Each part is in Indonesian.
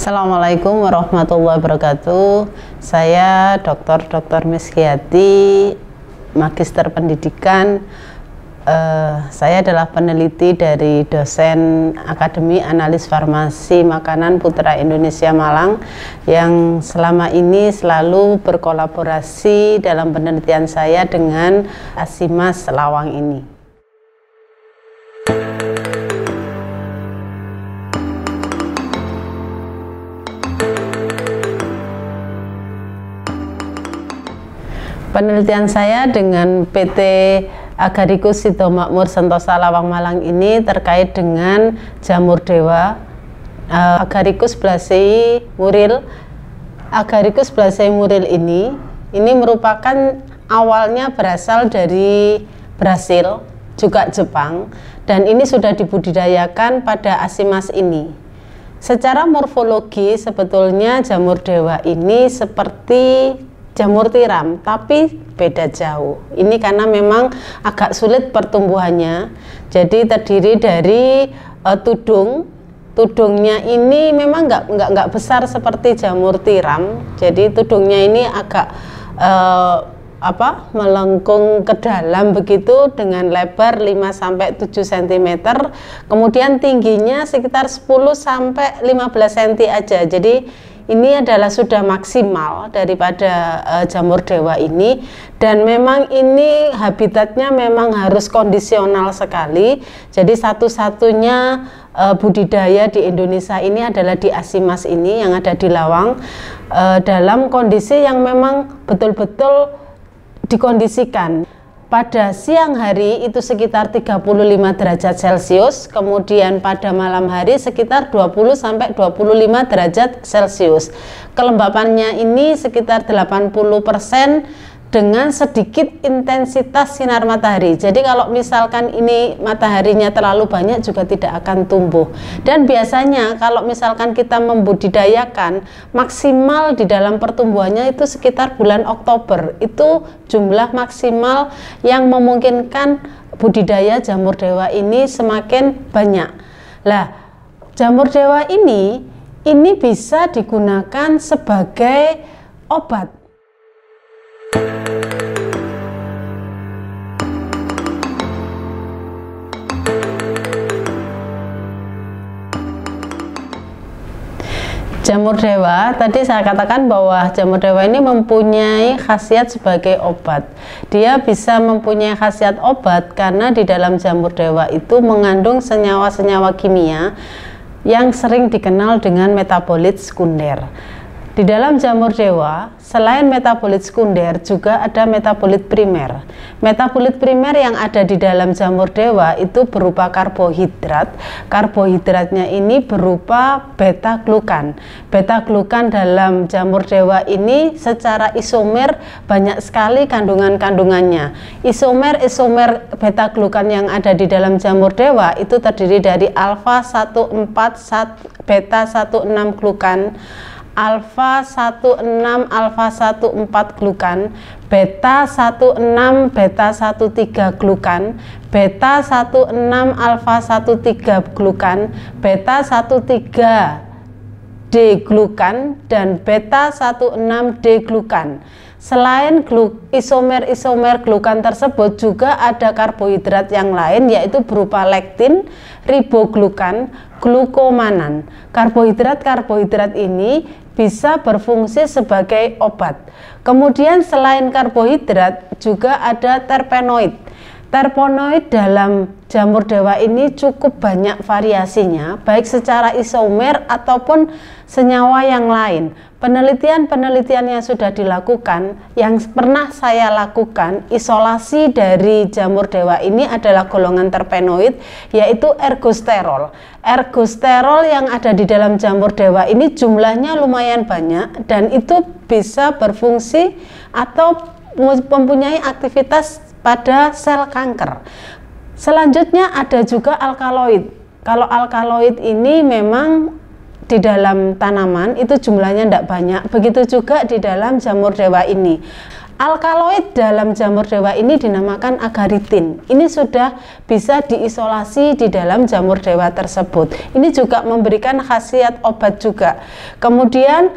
Assalamualaikum warahmatullahi wabarakatuh. Saya Dr. Miskiati, Magister Pendidikan. Saya adalah peneliti dari dosen Akademi Analis Farmasi Makanan Putra Indonesia Malang yang selama ini selalu berkolaborasi dalam penelitian saya dengan Asimas Lawang ini. Penelitian saya dengan PT Agaricus Sidomakmur Sentosa Lawang Malang ini terkait dengan jamur dewa Agaricus blazei muril. Agaricus blazei muril ini merupakan awalnya berasal dari Brasil, juga Jepang, dan ini sudah dibudidayakan pada Asimas ini. Secara morfologi sebetulnya jamur dewa ini seperti jamur tiram, tapi beda jauh. Ini karena memang agak sulit pertumbuhannya. Jadi terdiri dari tudungnya ini memang nggak besar seperti jamur tiram. Jadi tudungnya ini agak melengkung ke dalam begitu dengan lebar 5-7 cm. Kemudian tingginya sekitar 10-15 cm aja. Jadi ini adalah sudah maksimal daripada jamur dewa ini, dan memang ini habitatnya memang harus kondisional sekali. Jadi satu-satunya budidaya di Indonesia ini adalah di Asimas ini yang ada di Lawang, dalam kondisi yang memang betul-betul dikondisikan. Pada siang hari itu sekitar 35 derajat Celcius, kemudian pada malam hari sekitar 20-25 derajat Celcius. Kelembapannya ini sekitar 80% dengan sedikit intensitas sinar matahari. Jadi kalau misalkan ini mataharinya terlalu banyak juga tidak akan tumbuh. Dan biasanya kalau misalkan kita membudidayakan, maksimal di dalam pertumbuhannya itu sekitar bulan Oktober. Itu jumlah maksimal yang memungkinkan budidaya jamur dewa ini semakin banyak. Lah, jamur dewa ini bisa digunakan sebagai obat. Jamur dewa, tadi saya katakan bahwa jamur dewa ini mempunyai khasiat sebagai obat. Dia bisa mempunyai khasiat obat karena di dalam jamur dewa itu mengandung senyawa-senyawa kimia yang sering dikenal dengan metabolit sekunder. Di dalam jamur dewa, selain metabolit sekunder juga ada metabolit primer. Metabolit primer yang ada di dalam jamur dewa itu berupa karbohidrat. Karbohidratnya ini berupa beta glukan. Beta glukan dalam jamur dewa ini secara isomer banyak sekali kandungan-kandungannya. Isomer beta glukan yang ada di dalam jamur dewa itu terdiri dari alfa 14 beta 16 glukan, alfa 16 alfa 14 glukan, beta 16 beta 13 glukan, beta 16 alfa 13 glukan, beta 13 D glukan, dan beta 16 D glukan. Selain isomer glukan tersebut juga ada karbohidrat yang lain, yaitu berupa lektin, riboglukan, glukomanan. Karbohidrat ini bisa berfungsi sebagai obat. Kemudian selain karbohidrat juga ada terpenoid. Terpenoid dalam jamur dewa ini cukup banyak variasinya, baik secara isomer ataupun senyawa yang lain. Penelitian yang sudah dilakukan, yang pernah saya lakukan, isolasi dari jamur dewa ini adalah golongan terpenoid, yaitu ergosterol. Ergosterol yang ada di dalam jamur dewa ini jumlahnya lumayan banyak, dan itu bisa berfungsi atau mempunyai aktivitas pada sel kanker. Selanjutnya ada juga alkaloid. Kalau alkaloid ini memang di dalam tanaman itu jumlahnya tidak banyak, begitu juga di dalam jamur dewa ini. Alkaloid dalam jamur dewa ini dinamakan agaritin. Ini sudah bisa diisolasi di dalam jamur dewa tersebut. Ini juga memberikan khasiat obat juga. Kemudian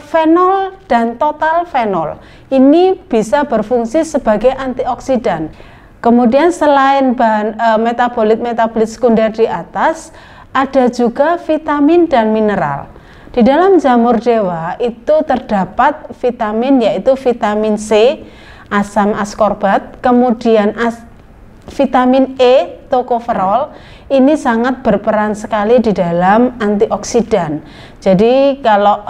fenol dan total fenol ini bisa berfungsi sebagai antioksidan. Kemudian selain bahan metabolit sekunder di atas, ada juga vitamin dan mineral. Di dalam jamur dewa itu terdapat vitamin, yaitu vitamin C, asam askorbat, kemudian vitamin E, tokoferol. Ini sangat berperan sekali di dalam antioksidan. Jadi kalau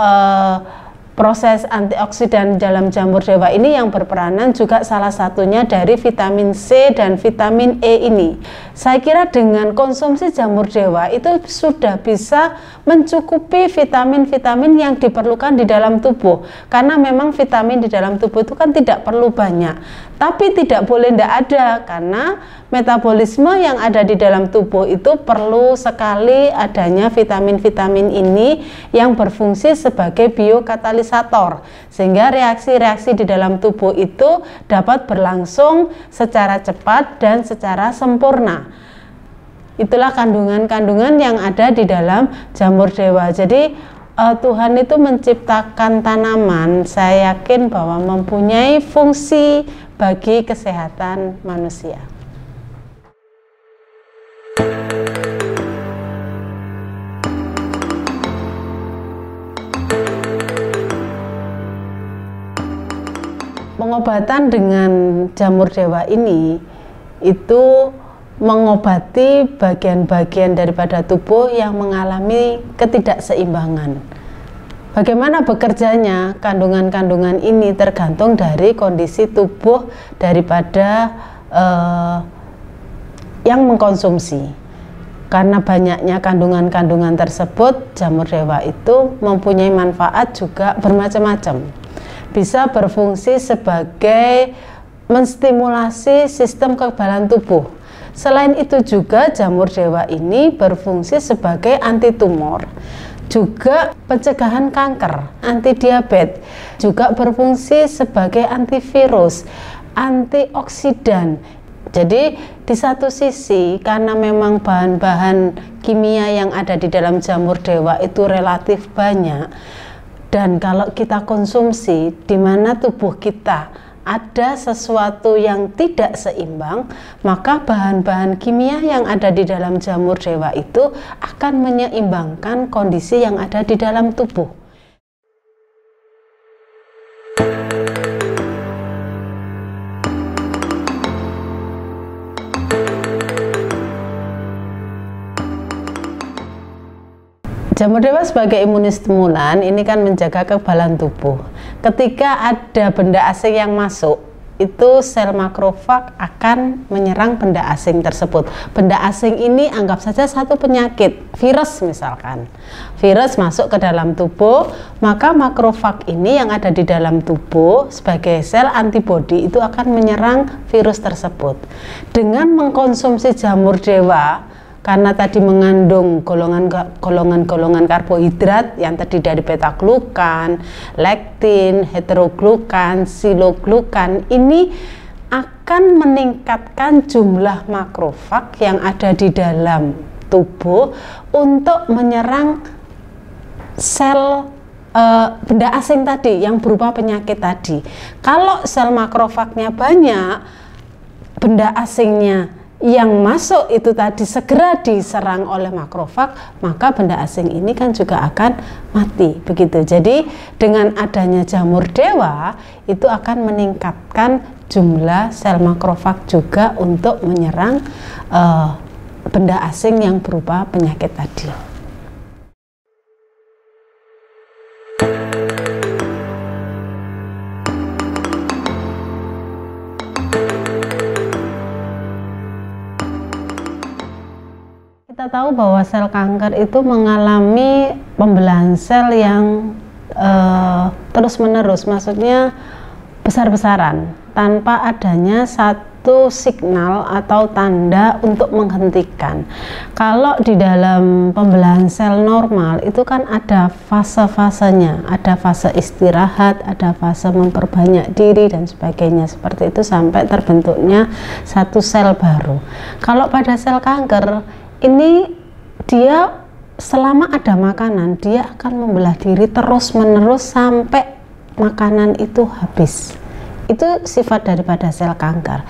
proses antioksidan dalam jamur dewa ini yang berperanan juga salah satunya dari vitamin C dan vitamin E ini. Saya kira dengan konsumsi jamur dewa itu sudah bisa mencukupi vitamin-vitamin yang diperlukan di dalam tubuh, karena memang vitamin di dalam tubuh itu kan tidak perlu banyak, tapi tidak boleh tidak ada, karena metabolisme yang ada di dalam tubuh itu perlu sekali adanya vitamin-vitamin ini yang berfungsi sebagai biokatalisator, sehingga reaksi-reaksi di dalam tubuh itu dapat berlangsung secara cepat dan secara sempurna. Itulah kandungan-kandungan yang ada di dalam jamur dewa. Jadi Tuhan itu menciptakan tanaman, saya yakin bahwa mempunyai fungsi bagi kesehatan manusia. Pengobatan dengan jamur dewa ini itu mengobati bagian-bagian daripada tubuh yang mengalami ketidakseimbangan. Bagaimana bekerjanya kandungan-kandungan ini tergantung dari kondisi tubuh daripada yang mengkonsumsi. Karena banyaknya kandungan-kandungan tersebut, jamur dewa itu mempunyai manfaat juga bermacam-macam. Bisa berfungsi sebagai menstimulasi sistem kekebalan tubuh. Selain itu juga jamur dewa ini berfungsi sebagai anti tumor, juga pencegahan kanker, anti diabetes, juga berfungsi sebagai antivirus, antioksidan. Jadi di satu sisi karena memang bahan-bahan kimia yang ada di dalam jamur dewa itu relatif banyak, dan kalau kita konsumsi di mana tubuh kita ada sesuatu yang tidak seimbang, maka bahan-bahan kimia yang ada di dalam jamur dewa itu akan menyeimbangkan kondisi yang ada di dalam tubuh. Jamur dewa sebagai imunistimulan ini kan menjaga kekebalan tubuh. Ketika ada benda asing yang masuk, itu sel makrofag akan menyerang benda asing tersebut. Benda asing ini anggap saja satu penyakit, virus misalkan. Virus masuk ke dalam tubuh, maka makrofag ini yang ada di dalam tubuh sebagai sel antibodi itu akan menyerang virus tersebut. Dengan mengkonsumsi jamur dewa, karena tadi mengandung golongan-golongan karbohidrat yang terdiri dari beta-glukan, lektin, heteroglukan, siloglukan, ini akan meningkatkan jumlah makrofag yang ada di dalam tubuh untuk menyerang sel benda asing tadi yang berupa penyakit tadi. Kalau sel makrofagnya banyak, benda asingnya yang masuk itu tadi segera diserang oleh makrofag, maka benda asing ini kan juga akan mati, begitu. Jadi dengan adanya jamur dewa itu akan meningkatkan jumlah sel makrofag juga untuk menyerang benda asing yang berupa penyakit tadi. Kita tahu bahwa sel kanker itu mengalami pembelahan sel yang terus-menerus, maksudnya besar-besaran. tanpa adanya satu signal atau tanda untuk menghentikan. Kalau di dalam pembelahan sel normal itu kan ada fase-fasenya, ada fase istirahat, ada fase memperbanyak diri dan sebagainya, seperti itu sampai terbentuknya satu sel baru. Kalau pada sel kanker ini dia selama ada makanan dia akan membelah diri terus menerus sampai makanan itu habis. Itu sifat daripada sel kanker.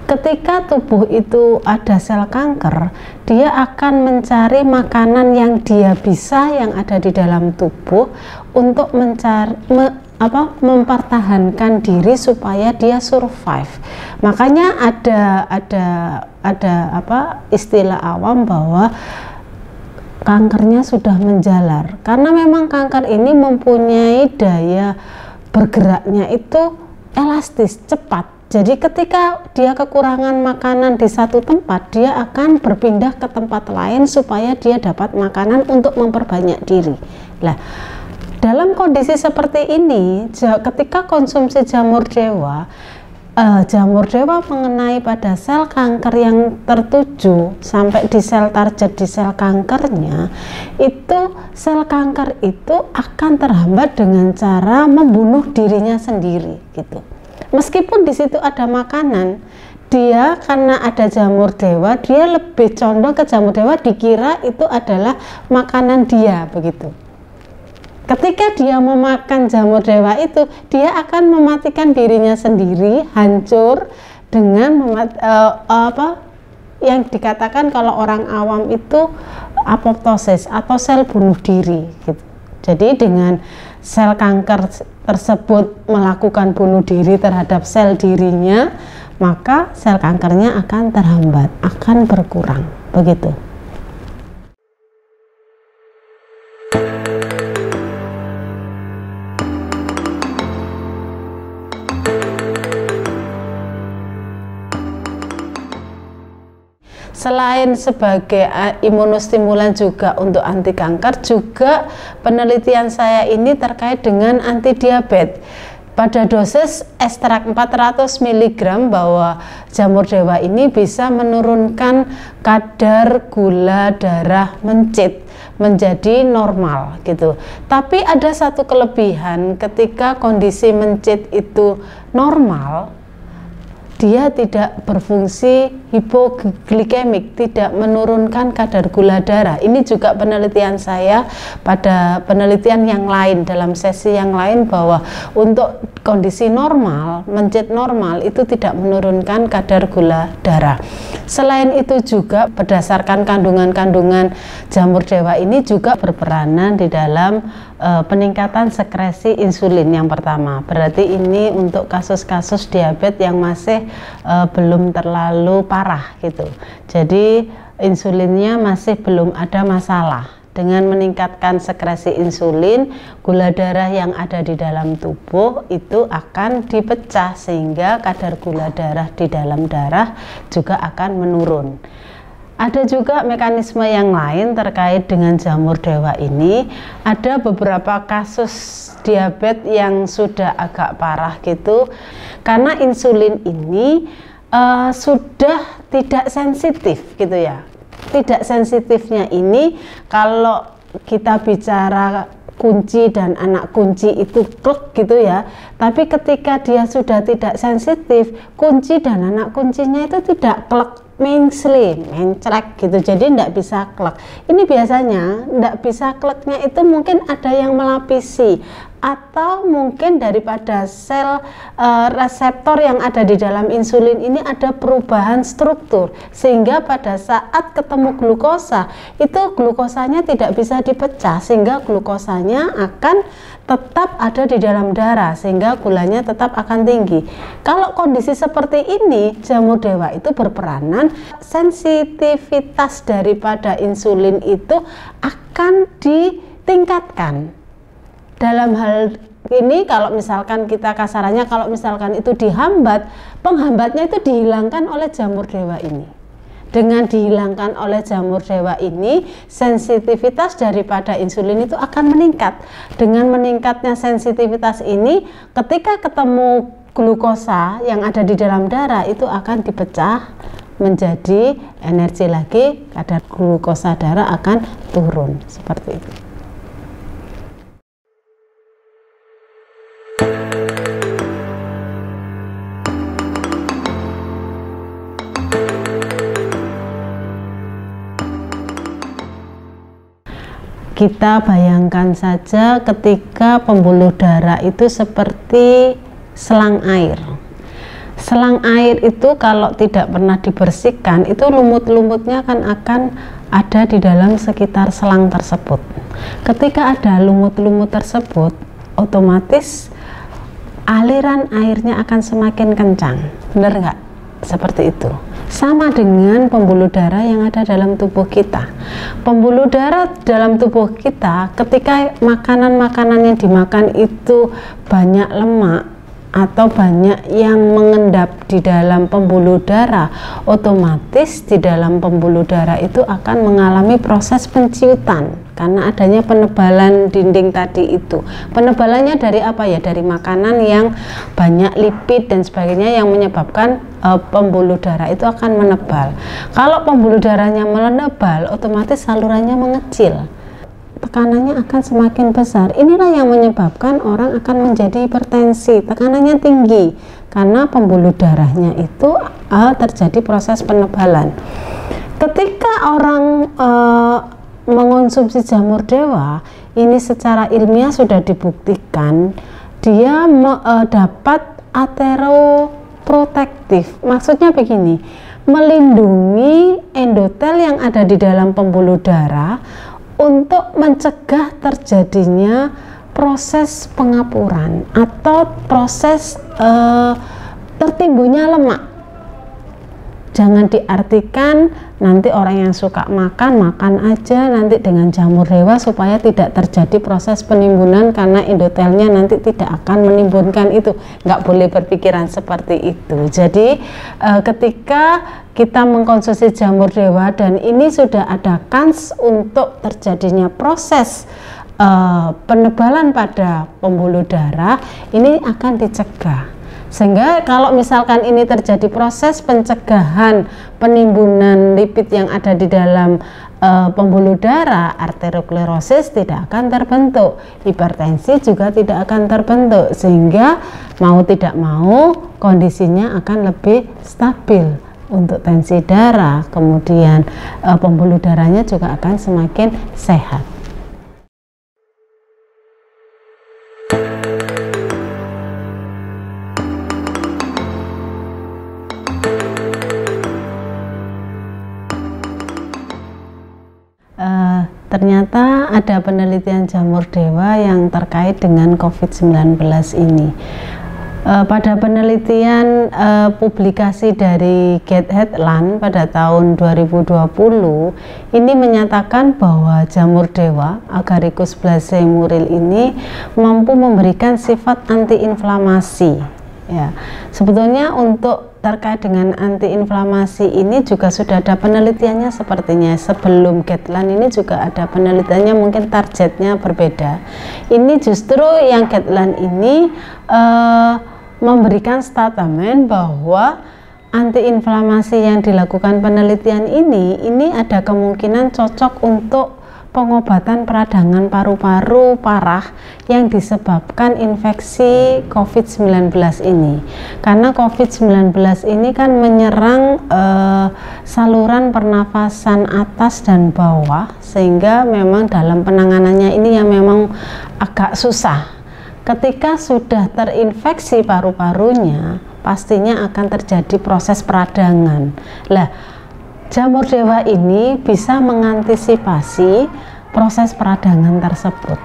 Ketika tubuh itu ada sel kanker, dia akan mencari makanan yang dia bisa yang ada di dalam tubuh untuk mempertahankan diri supaya dia survive. Makanya ada istilah awam bahwa kankernya sudah menjalar, karena memang kanker ini mempunyai daya bergeraknya itu elastis, cepat. Jadi ketika dia kekurangan makanan di satu tempat, dia akan berpindah ke tempat lain supaya dia dapat makanan untuk memperbanyak diri. Nah, dalam kondisi seperti ini, ketika konsumsi jamur dewa mengenai pada sel kanker yang tertuju sampai di sel target di sel kankernya, itu sel kanker itu akan terhambat dengan cara membunuh dirinya sendiri gitu. Meskipun di situ ada makanan, dia karena ada jamur dewa, dia lebih condong ke jamur dewa, dikira itu adalah makanan dia begitu. Ketika dia memakan jamur dewa itu, dia akan mematikan dirinya sendiri, hancur dengan yang dikatakan kalau orang awam itu apoptosis atau sel bunuh diri gitu. Jadi dengan sel kanker tersebut melakukan bunuh diri terhadap sel dirinya, maka sel kankernya akan terhambat, akan berkurang begitu. Selain sebagai imunostimulan juga untuk anti kanker, juga penelitian saya ini terkait dengan anti diabetes. Pada dosis ekstrak 400 mg bahwa jamur dewa ini bisa menurunkan kadar gula darah mencit menjadi normal gitu. Tapi ada satu kelebihan, ketika kondisi mencit itu normal, dia tidak berfungsi hipoglikemik, tidak menurunkan kadar gula darah. Ini juga penelitian saya pada penelitian yang lain, dalam sesi yang lain, bahwa untuk kondisi normal, mencit normal itu tidak menurunkan kadar gula darah. Selain itu juga berdasarkan kandungan-kandungan jamur dewa ini juga berperanan di dalam peningkatan sekresi insulin yang pertama. Berarti ini untuk kasus-kasus diabetes yang masih belum terlalu parah gitu. Jadi insulinnya masih belum ada masalah. Dengan meningkatkan sekresi insulin, gula darah yang ada di dalam tubuh itu akan dipecah sehingga kadar gula darah di dalam darah juga akan menurun. Ada juga mekanisme yang lain terkait dengan jamur dewa ini. Ada beberapa kasus diabetes yang sudah agak parah gitu, karena insulin ini sudah tidak sensitif gitu ya. Tidak sensitifnya ini, kalau kita bicara kunci dan anak kunci itu klek gitu ya, tapi ketika dia sudah tidak sensitif, kunci dan anak kuncinya itu tidak klek, mencrek gitu, jadi tidak bisa klek. Ini biasanya tidak bisa kleknya itu mungkin ada yang melapisi, atau mungkin daripada sel reseptor yang ada di dalam insulin ini ada perubahan struktur, sehingga pada saat ketemu glukosa itu glukosanya tidak bisa dipecah, sehingga glukosanya akan tetap ada di dalam darah, sehingga gulanya tetap akan tinggi. Kalau kondisi seperti ini, jamur dewa itu berperanan, sensitivitas daripada insulin itu akan ditingkatkan. Dalam hal ini, kalau misalkan kita kasarannya, kalau misalkan itu dihambat, penghambatnya itu dihilangkan oleh jamur dewa ini. Dengan dihilangkan oleh jamur dewa ini, sensitivitas daripada insulin itu akan meningkat. Dengan meningkatnya sensitivitas ini, ketika ketemu glukosa yang ada di dalam darah itu akan dipecah menjadi energi lagi, kadar glukosa darah akan turun seperti itu. Kita bayangkan saja ketika pembuluh darah itu seperti selang air. Selang air itu kalau tidak pernah dibersihkan, itu lumut-lumutnya akan ada di dalam sekitar selang tersebut. Ketika ada lumut-lumut tersebut, otomatis aliran airnya akan semakin kencang. Benar nggak? Seperti itu. Sama dengan pembuluh darah yang ada dalam tubuh kita. Pembuluh darah dalam tubuh kita, ketika makanan-makanan yang dimakan itu banyak lemak atau banyak yang mengendap di dalam pembuluh darah, otomatis di dalam pembuluh darah itu akan mengalami proses penciutan karena adanya penebalan dinding tadi itu. Penebalannya dari apa ya? Dari makanan yang banyak lipid dan sebagainya yang menyebabkan pembuluh darah itu akan menebal. Kalau pembuluh darahnya menebal, otomatis salurannya mengecil, tekanannya akan semakin besar. Inilah yang menyebabkan orang akan menjadi hipertensi, tekanannya tinggi karena pembuluh darahnya itu terjadi proses penebalan. Ketika orang mengonsumsi jamur dewa, ini secara ilmiah sudah dibuktikan dia dapat ateroprotektif. Maksudnya begini, melindungi endotel yang ada di dalam pembuluh darah untuk mencegah terjadinya proses pengapuran atau proses tertimbunnya lemak. Jangan diartikan nanti orang yang suka makan aja nanti dengan jamur dewa supaya tidak terjadi proses penimbunan karena endotelnya nanti tidak akan menimbulkan itu. Nggak boleh berpikiran seperti itu. Jadi ketika kita mengkonsumsi jamur dewa dan ini sudah ada kans untuk terjadinya proses penebalan pada pembuluh darah, ini akan dicegah. Sehingga kalau misalkan ini terjadi proses pencegahan penimbunan lipid yang ada di dalam pembuluh darah, arteriosklerosis tidak akan terbentuk, hipertensi juga tidak akan terbentuk, sehingga mau tidak mau kondisinya akan lebih stabil untuk tensi darah, kemudian pembuluh darahnya juga akan semakin sehat. Ternyata ada penelitian jamur dewa yang terkait dengan COVID-19 ini. Pada penelitian publikasi dari Get Headland pada tahun 2020 ini menyatakan bahwa jamur dewa Agaricus blasemuril ini mampu memberikan sifat antiinflamasi. Ya, sebetulnya untuk terkait dengan antiinflamasi ini juga sudah ada penelitiannya sepertinya. Sebelum Gatland ini juga ada penelitiannya, mungkin targetnya berbeda. Ini justru yang Gatland ini memberikan statement bahwa antiinflamasi yang dilakukan penelitian ini ada kemungkinan cocok untuk pengobatan peradangan paru-paru parah yang disebabkan infeksi COVID-19 ini. Karena COVID-19 ini kan menyerang saluran pernafasan atas dan bawah, sehingga memang dalam penanganannya ini yang memang agak susah. Ketika sudah terinfeksi paru-parunya, pastinya akan terjadi proses peradangan. Lah, jamur dewa ini bisa mengantisipasi proses peradangan tersebut.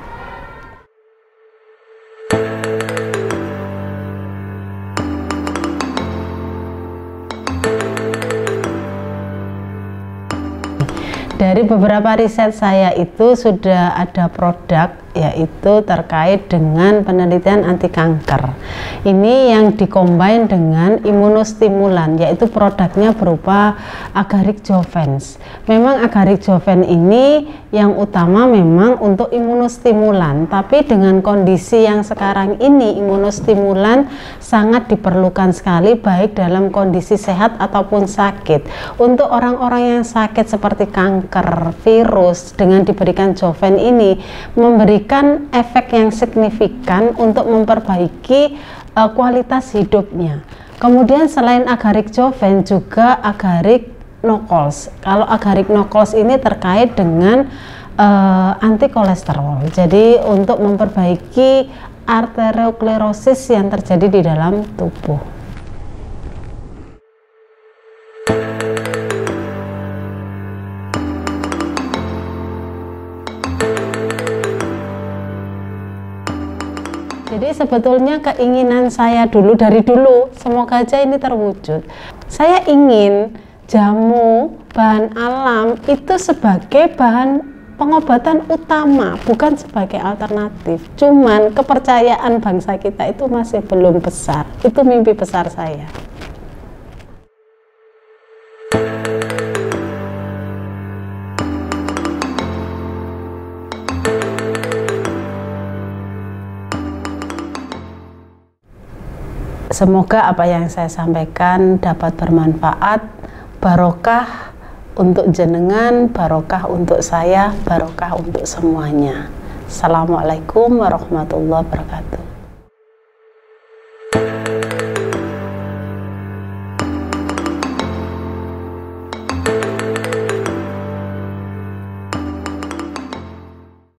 Dari beberapa riset saya itu sudah ada produk yaitu terkait dengan penelitian anti kanker. Ini yang dikombin dengan imunostimulan, yaitu produknya berupa Agaric Jovens. Memang Agaric Jovens ini yang utama memang untuk imunostimulan, tapi dengan kondisi yang sekarang ini imunostimulan sangat diperlukan sekali, baik dalam kondisi sehat ataupun sakit. Untuk orang-orang yang sakit seperti kanker, virus, dengan diberikan Jovens ini memberikan efek yang signifikan untuk memperbaiki kualitas hidupnya. Kemudian selain Agaric Jovens juga Agaric Nokols. Kalau Agaric Nokols ini terkait dengan anti kolesterol. Jadi untuk memperbaiki arteriosklerosis yang terjadi di dalam tubuh. Jadi sebetulnya keinginan saya dari dulu, semoga aja ini terwujud. Saya ingin jamu bahan alam itu sebagai bahan pengobatan utama, bukan sebagai alternatif. Cuman kepercayaan bangsa kita itu masih belum besar. Itu mimpi besar saya. Semoga apa yang saya sampaikan dapat bermanfaat, barokah untuk jenengan, barokah untuk saya, barokah untuk semuanya. Assalamualaikum warahmatullahi wabarakatuh.